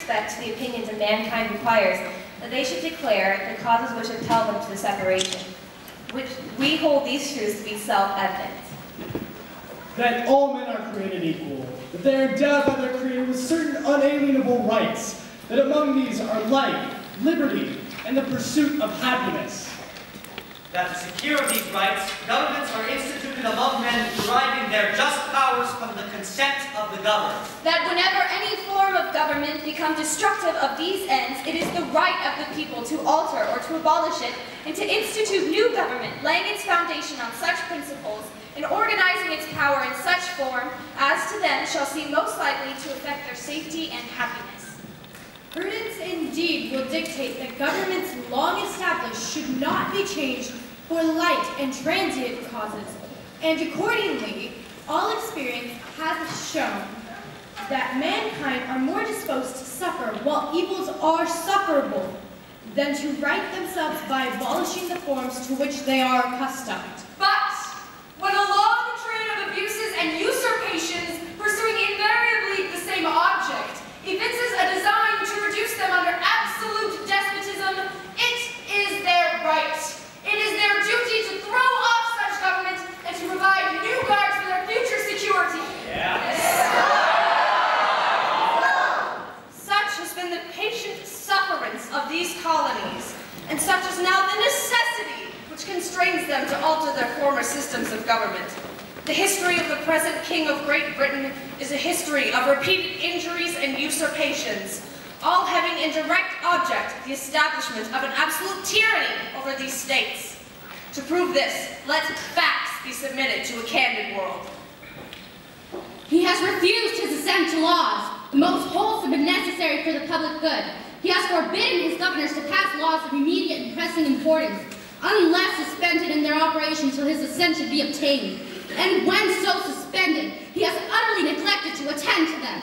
respect to the opinions of mankind requires that they should declare the causes which impel them to the separation, which we hold these truths to be self-evident. That all men are created equal, that they are endowed by their Creator with certain unalienable rights, that among these are life, liberty, and the pursuit of happiness. That to secure these rights, governments are instituted among men deriving their just powers from the consent of the governed. That whenever any form of government becomes destructive of these ends, it is the right of the people to alter or to abolish it, and to institute new government, laying its foundation on such principles, and organizing its power in such form as to them shall seem most likely to affect their safety and happiness. Prudence indeed will dictate that governments long established should not be changed for light and transient causes, and accordingly, all experience has shown that mankind are more disposed to suffer while evils are sufferable than to right themselves by abolishing the forms to which they are accustomed. But when a long train of abuses and usurpations pursuing invariably the same object evinces a design to reduce them under absolute despotism, it is their right. It is their duty to throw off such government and to provide new guards for their future security. Yes. Such has been the patient sufferance of these colonies, and such is now the necessity which constrains them to alter their former systems of government. The history of the present King of Great Britain is a history of repeated injuries and usurpations, all having in direct object the establishment of an absolute tyranny over these states. To prove this, let facts be submitted to a candid world. He has refused his assent to laws, the most wholesome and necessary for the public good. He has forbidden his governors to pass laws of immediate and pressing importance, unless suspended in their operation till his assent should be obtained. And when so suspended, he has utterly neglected to attend to them.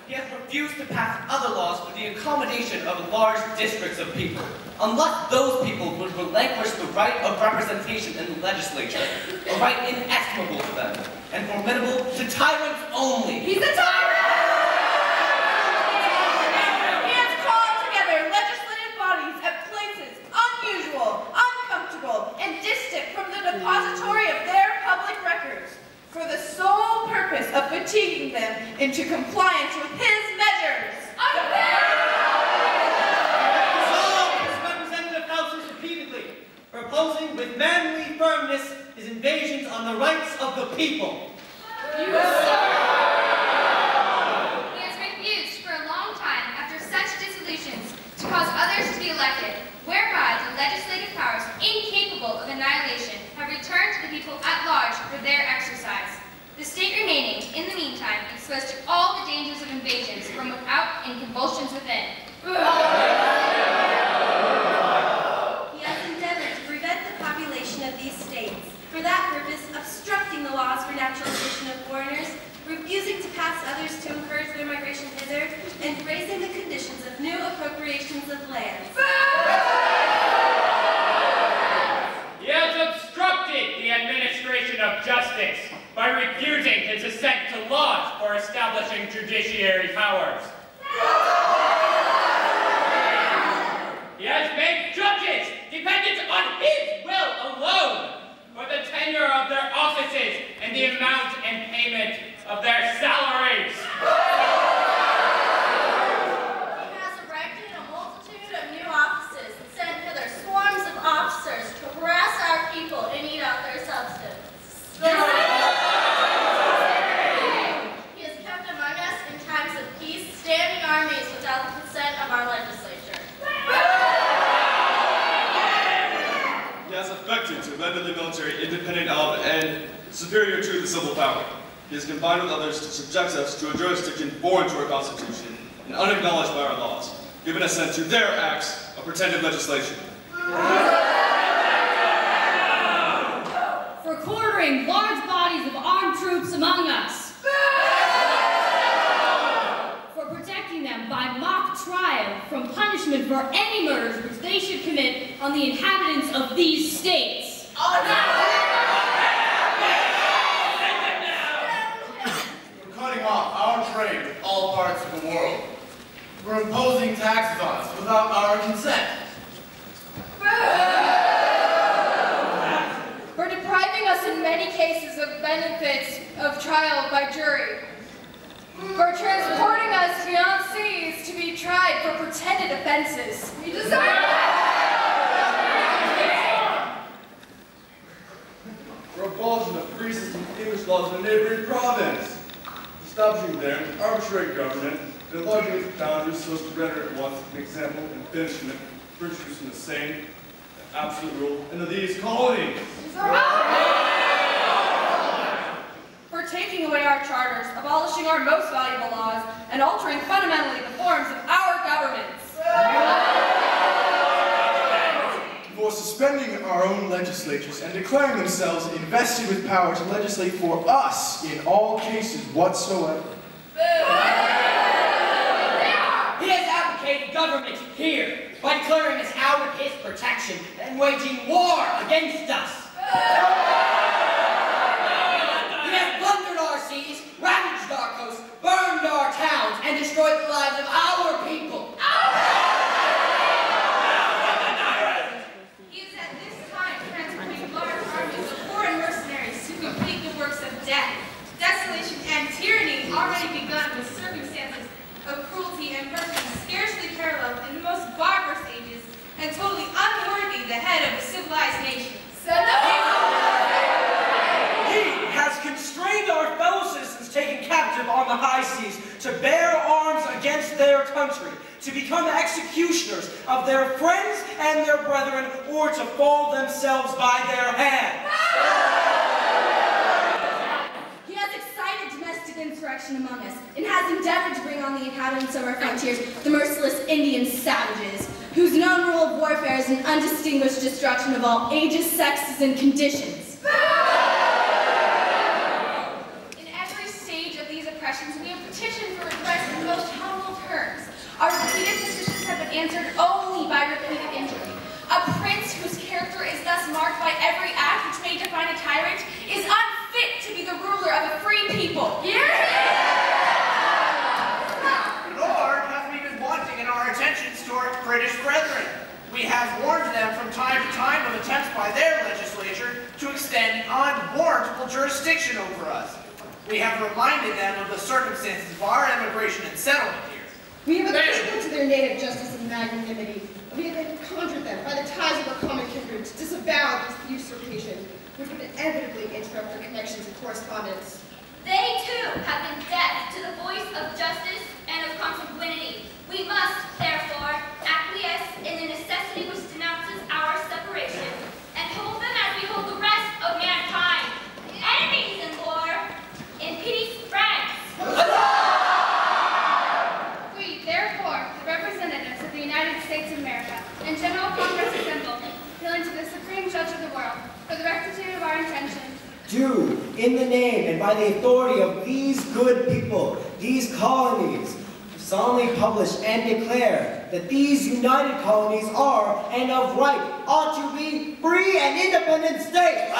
He has refused to pass other laws for the accommodation of large districts of people, unless those people would relinquish the right of representation in the legislature, a right inestimable to them, and formidable to tyrants only. He's a tyrant! He has called together legislative bodies at places unusual, uncomfortable, and distant from the depository of their public records, for the sole purpose of fatiguing them into compliance with his measures. His representative houses repeatedly, proposing with manly firmness his invasions on the rights of the people. He has refused for a long time, after such dissolutions, to cause others to be elected, whereby the legislative powers, incapable of annihilation, have returned to the people at large for their exercise. The state remaining, in the meantime, exposed to all the dangers of invasions from without and convulsions within. He has endeavored to prevent the population of these states, for that purpose obstructing the laws for naturalization of foreigners, refusing to pass others to encourage their migration hither, and raising the conditions of new appropriations of lands. He has obstructed the administration of justice by refusing his assent to laws for establishing judiciary powers. He has made judges dependent on his will alone for the tenure of their offices and the amount and payment of their salaries. He has erected a multitude of new offices and sent hither swarms of officers to harass our people and eat out their substance. He has kept among us in times of peace standing armies without the consent of our legislature. He has affected to render the military independent of and superior to the civil power. He has combined with others to subject us to a jurisdiction foreign to our Constitution and unacknowledged by our laws, giving assent to their acts of pretended legislation. For quartering large bodies of armed troops among us. For protecting them by mock trial from punishment for any murders which they should commit on the inhabitants of these states. For cutting off trade with all parts of the world, for imposing taxes on us without our consent, for depriving us in many cases of benefits of trial by jury, for transporting us fiancés to be tried for pretended offenses. We deserve that! For abolishing the free system of English laws in a neighboring province, establishing there an arbitrary government, and enlarging its boundaries so as to render it once an example and banishment for introducing the same absolute rule into these colonies. For taking away our charters, abolishing our most valuable laws, and altering fundamentally the forms of our governments. For suspending our own legislatures and declaring themselves invested with power to legislate for us in all cases whatsoever. He has abdicated government here by declaring us out of his protection and waging war against us. He has plundered our seas, ravaged our coasts, burned our towns, and destroyed the lives of our people. He is at this time transporting large armies of foreign mercenaries to complete the works of death, desolation, and tyranny already begun with circumstances of cruelty and perfidy scarcely paralleled in the most barbarous ages and totally unworthy the head of a civilized nation. He has constrained our fellow citizens taken captive on the high seas to bear arms against their country, to become executioners of their friends and their brethren, or to fall themselves by their hand. He has excited domestic insurrection among us and has endeavored to bring on the inhabitants of our frontiers the merciless Indian savages, whose known rule of warfare is an undistinguished destruction of all ages, sexes, and conditions. In every stage of these oppressions, we have petitioned for redress in the most humble terms. Our repeated petitions have been answered only by repeated injury. A prince whose character is thus marked by every act which may define a tyrant is unfit to be the ruler of a free people. Nor have we been wanting in our attentions to our British brethren. We have warned them from time to time of attempts by their legislature to extend unwarrantable jurisdiction over us. We have reminded them of the circumstances of our emigration and settlement here. We have appealed to their native justice and magnanimity. We have conjured them by the ties of our common kindred to disavow this usurpation, which would inevitably interrupt their connections and correspondence. They too have been deaf to the voice of justice and of consanguinity. We must, therefore, acquiesce in the necessity which denounces our separation, and hold them as we hold the rest of mankind, enemies in war, in peace, friends. We, therefore, the representatives of the United States of America, and General Congress assembled, appealing to the Supreme Judge of the world, for the rectitude of our intentions, Do, in the name and by the authority of these good people, these colonies, solemnly publish and declare that these united colonies are, and of right, ought to be free and independent states.